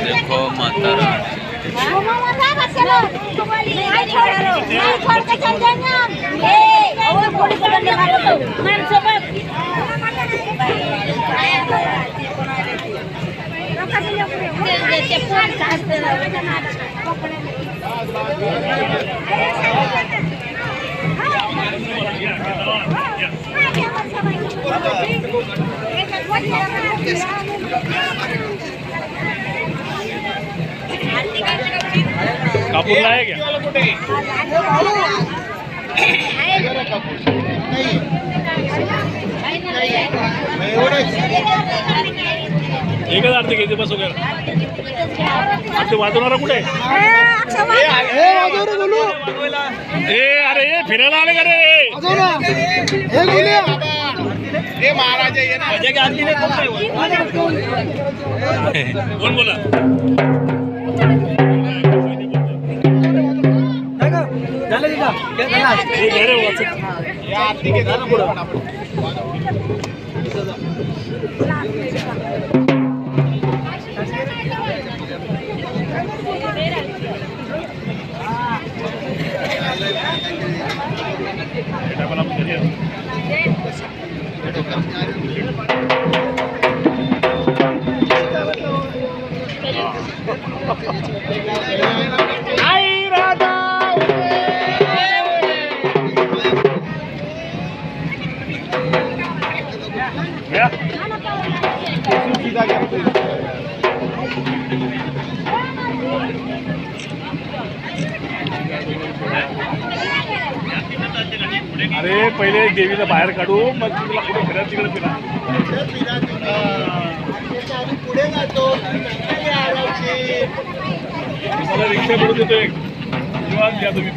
देखो माता कापूरला आहे क्या? एकच आरती घ्यायची बस वगैरे आरती वाजवणारा कुठे? ए अरे ये फिरायला आले का रे? महाराज कोण बोला? अरे पहिले देवीला बाहेर काढू मग तुला पुढे फिरत तिकडे फिरा पुढे जातो मला रिक्षा करून देतो एक निवांत घ्या तुम्ही